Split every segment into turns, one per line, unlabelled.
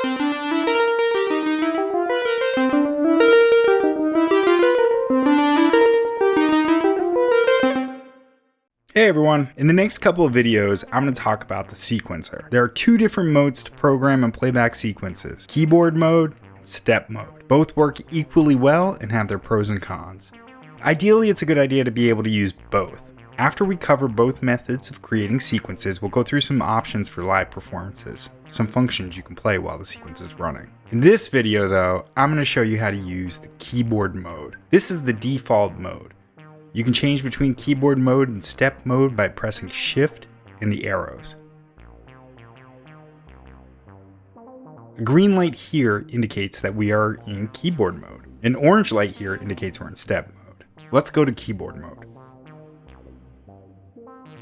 Hey everyone, in the next couple of videos, I'm going to talk about the sequencer. There are two different modes to program and playback sequences, keyboard mode and step mode. Both work equally well and have their pros and cons. Ideally, it's a good idea to be able to use both. After we cover both methods of creating sequences, we'll go through some options for live performances, some functions you can play while the sequence is running. In this video though, I'm going to show you how to use the keyboard mode. This is the default mode. You can change between keyboard mode and step mode by pressing Shift and the arrows. A green light here indicates that we are in keyboard mode. An orange light here indicates we're in step mode. Let's go to keyboard mode.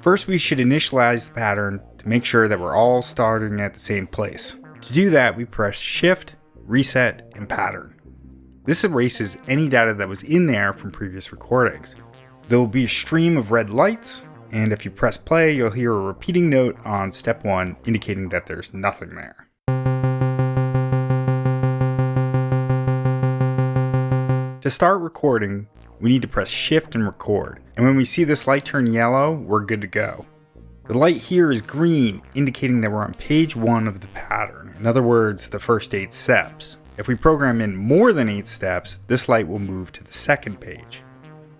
First, we should initialize the pattern to make sure that we're all starting at the same place. To do that, we press Shift, Reset, and Pattern. This erases any data that was in there from previous recordings. There will be a stream of red lights, and if you press play, you'll hear a repeating note on step 1 indicating that there's nothing there. To start recording, we need to press Shift and record, and when we see this light turn yellow, we're good to go. The light here is green, indicating that we're on page 1 of the pattern, in other words, the first 8 steps. If we program in more than 8 steps, this light will move to the second page.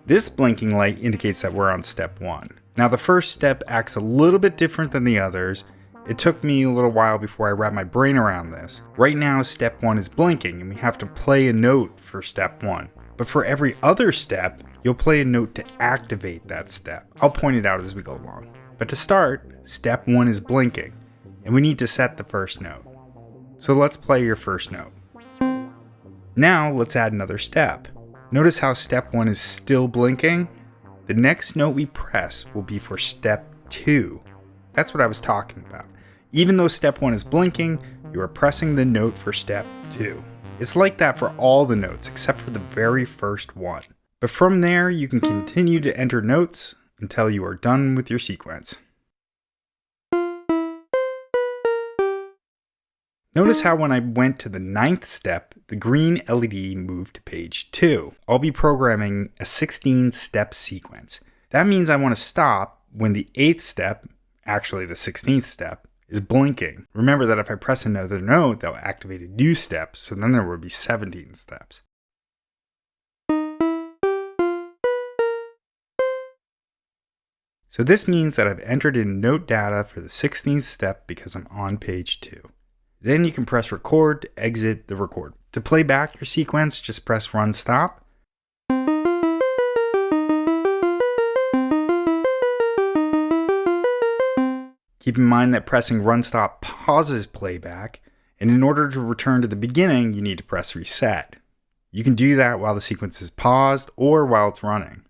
This blinking light indicates that we're on step 1. Now the first step acts a little bit different than the others. It took me a little while before I wrapped my brain around this. Right now step 1 is blinking and we have to play a note for step 1. But for every other step, you'll play a note to activate that step. I'll point it out as we go along. But to start, step 1 is blinking and we need to set the first note. So let's play your first note. Now let's add another step. Notice how step 1 is still blinking? The next note we press will be for step 2. That's what I was talking about. Even though step 1 is blinking, you are pressing the note for step 2. It's like that for all the notes except for the very first one. But from there, you can continue to enter notes until you are done with your sequence. Notice how when I went to the 9th step, the green LED moved to page 2. I'll be programming a 16-step sequence. That means I want to stop when the 8th step, actually the 16th step, is blinking. Remember that if I press another note, that will activate a new step, so then there would be 17 steps. So this means that I've entered in note data for the 16th step because I'm on page 2. Then you can press record to exit the record. To play back your sequence, just press run stop. Keep in mind that pressing run stop pauses playback, and in order to return to the beginning, you need to press reset. You can do that while the sequence is paused or while it's running.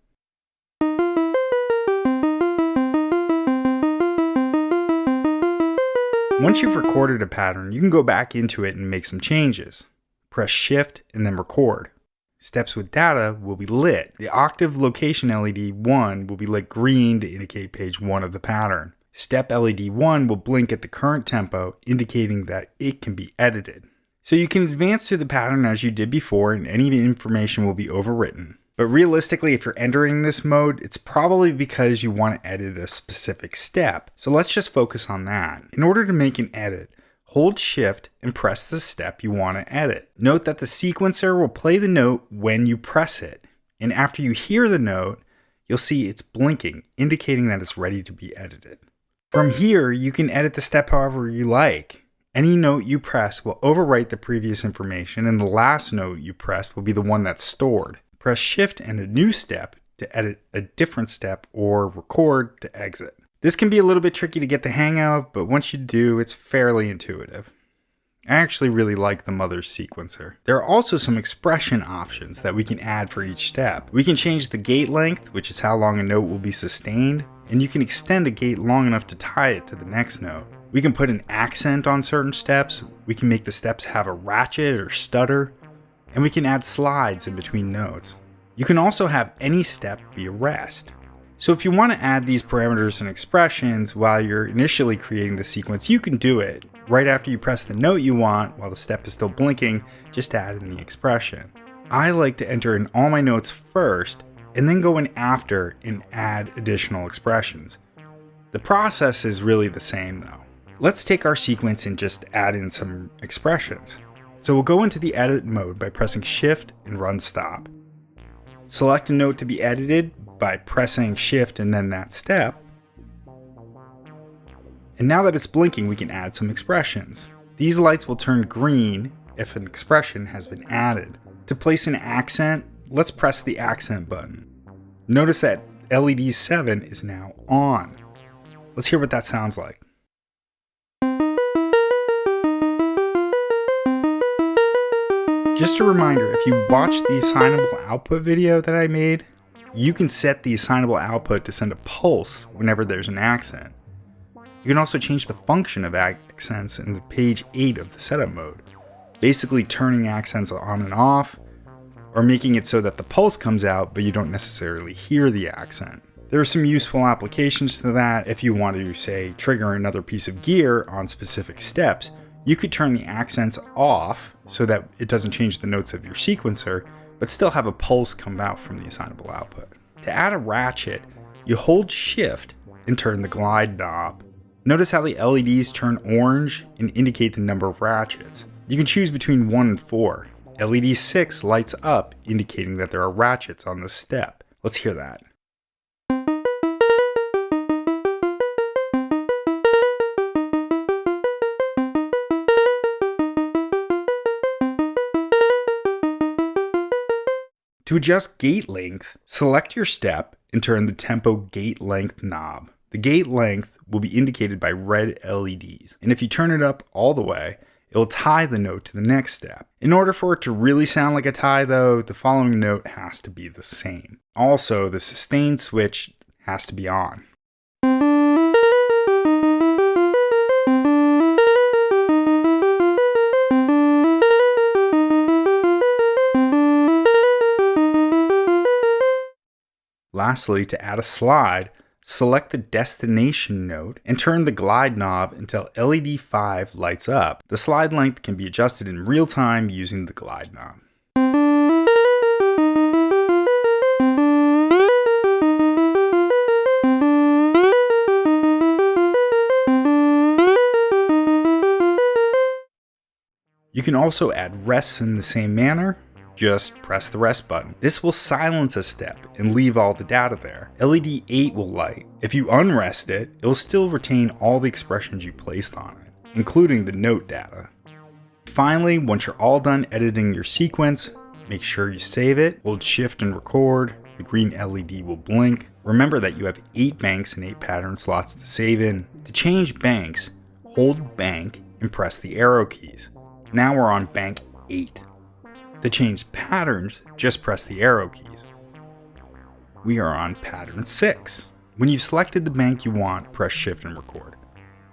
Once you've recorded a pattern, you can go back into it and make some changes. Press Shift and then record. Steps with data will be lit. The octave location LED 1 will be lit green to indicate page 1 of the pattern. Step LED 1 will blink at the current tempo, indicating that it can be edited. So you can advance through the pattern as you did before and any information will be overwritten. But realistically, if you're entering this mode, it's probably because you want to edit a specific step. So let's just focus on that. In order to make an edit, hold Shift and press the step you want to edit. Note that the sequencer will play the note when you press it. And after you hear the note, you'll see it's blinking, indicating that it's ready to be edited. From here, you can edit the step however you like. Any note you press will overwrite the previous information, and the last note you press will be the one that's stored. Press Shift and a new step to edit a different step or record to exit. This can be a little bit tricky to get the hang of, but once you do, it's fairly intuitive. I actually really like the Mother sequencer. There are also some expression options that we can add for each step. We can change the gate length, which is how long a note will be sustained, and you can extend a gate long enough to tie it to the next note. We can put an accent on certain steps, we can make the steps have a ratchet or stutter, and we can add slides in between notes. You can also have any step be a rest. So if you want to add these parameters and expressions while you're initially creating the sequence, you can do it, Right after you press the note you want, while the step is still blinking, just add in the expression. I like to enter in all my notes first, and then go in after and add additional expressions. The process is really the same though. Let's take our sequence and just add in some expressions. So we'll go into the edit mode by pressing Shift and run stop. Select a note to be edited by pressing Shift and then that step. And now that it's blinking, we can add some expressions. These lights will turn green if an expression has been added. To place an accent, let's press the accent button. Notice that LED 7 is now on. Let's hear what that sounds like. Just a reminder, if you watch the assignable output video that I made, you can set the assignable output to send a pulse whenever there's an accent. You can also change the function of accents in the page 8 of the setup mode, basically turning accents on and off, or making it so that the pulse comes out but you don't necessarily hear the accent. There are some useful applications to that. If you want to, say, trigger another piece of gear on specific steps, you could turn the accents off so that it doesn't change the notes of your sequencer, but still have a pulse come out from the assignable output. To add a ratchet, you hold Shift and turn the glide knob. Notice how the LEDs turn orange and indicate the number of ratchets. You can choose between 1 and 4. LED 6 lights up, indicating that there are ratchets on this step. Let's hear that. To adjust gate length, select your step and turn the tempo gate length knob. The gate length will be indicated by red LEDs, and if you turn it up all the way, it will tie the note to the next step. In order for it to really sound like a tie though, the following note has to be the same. Also, the sustain switch has to be on. Lastly, to add a slide, select the destination note and turn the glide knob until LED 5 lights up. The slide length can be adjusted in real time using the glide knob. You can also add rests in the same manner. Just press the rest button. This will silence a step and leave all the data there. LED 8 will light. If you unrest it, it will still retain all the expressions you placed on it, including the note data. Finally, once you're all done editing your sequence, make sure you save it, hold Shift and record. The green LED will blink. Remember that you have 8 banks and 8 pattern slots to save in. To change banks, hold bank and press the arrow keys. Now we're on bank 8. To change patterns, just press the arrow keys. We are on pattern 6. When you've selected the bank you want, press Shift and record.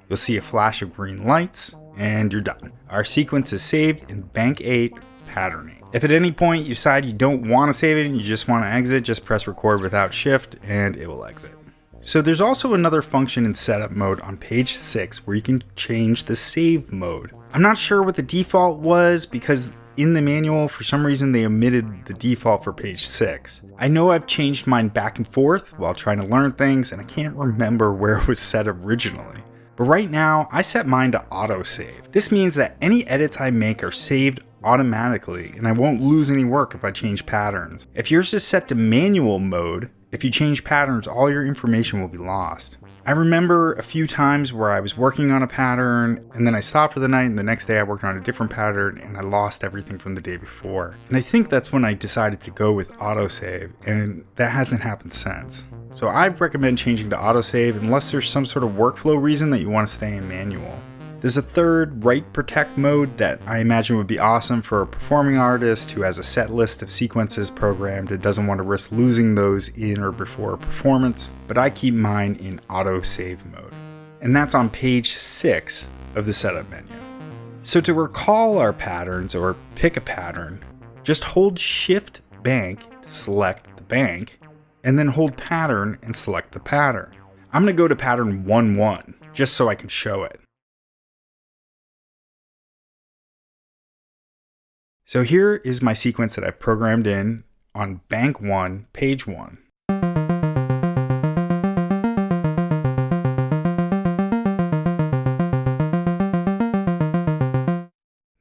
You'll see a flash of green lights, and you're done. Our sequence is saved in bank 8, pattern 8. If at any point you decide you don't want to save it and you just want to exit, just press record without Shift, and it will exit. So there's also another function in setup mode on page 6 where you can change the save mode. I'm not sure what the default was because in the manual, for some reason, they omitted the default for page 6. I know I've changed mine back and forth while trying to learn things, and I can't remember where it was set originally. But right now, I set mine to autosave. This means that any edits I make are saved automatically, and I won't lose any work if I change patterns. If yours is set to manual mode, if you change patterns, all your information will be lost. I remember a few times where I was working on a pattern and then I stopped for the night and the next day I worked on a different pattern and I lost everything from the day before. And I think that's when I decided to go with autosave, and that hasn't happened since. So I recommend changing to autosave unless there's some sort of workflow reason that you want to stay in manual. There's a third write protect mode that I imagine would be awesome for a performing artist who has a set list of sequences programmed and doesn't want to risk losing those in or before a performance, but I keep mine in auto save mode. And that's on page 6 of the setup menu. So to recall our patterns or pick a pattern, just hold Shift Bank to select the bank, and then hold Pattern and select the pattern. I'm going to go to pattern 1-1 just so I can show it. So here is my sequence that I've programmed in on bank 1, page 1.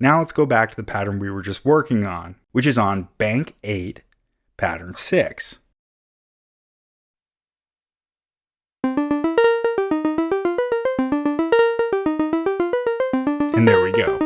Now let's go back to the pattern we were just working on, which is on bank 8, pattern 6. And there we go.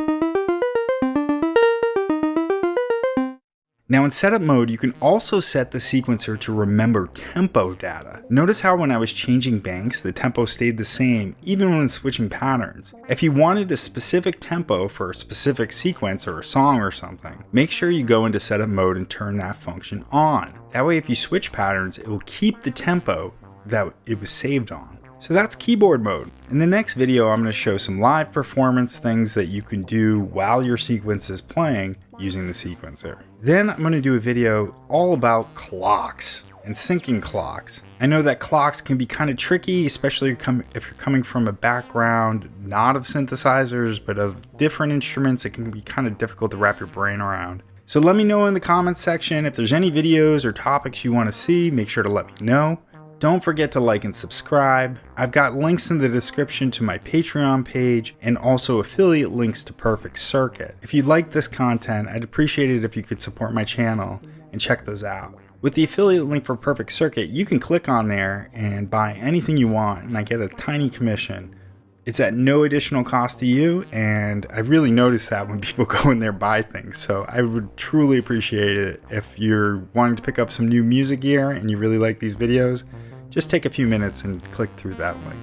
Now in setup mode, you can also set the sequencer to remember tempo data. Notice how when I was changing banks, the tempo stayed the same, even when switching patterns. If you wanted a specific tempo for a specific sequence or a song or something, make sure you go into setup mode and turn that function on. That way if you switch patterns, it will keep the tempo that it was saved on. So that's keyboard mode. In the next video, I'm going to show some live performance things that you can do while your sequence is playing using the sequencer. Then I'm going to do a video all about clocks and syncing clocks. I know that clocks can be kind of tricky, especially if you're coming from a background not of synthesizers, but of different instruments. It can be kind of difficult to wrap your brain around. So let me know in the comments section if there's any videos or topics you want to see. Make sure to let me know. Don't forget to like and subscribe. I've got links in the description to my Patreon page and also affiliate links to Perfect Circuit. If you like this content, I'd appreciate it if you could support my channel and check those out. With the affiliate link for Perfect Circuit, you can click on there and buy anything you want and I get a tiny commission. It's at no additional cost to you, and I really notice that when people go in there and buy things. So I would truly appreciate it if you're wanting to pick up some new music gear and you really like these videos. Just take a few minutes and click through that link.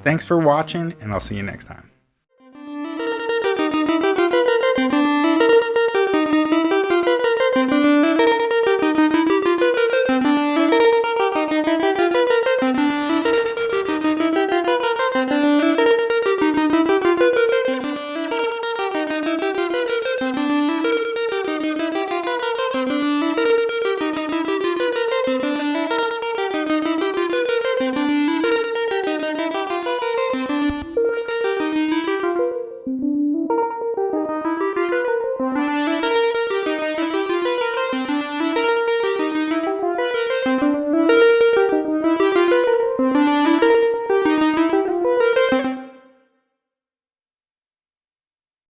Thanks for watching, and I'll see you next time.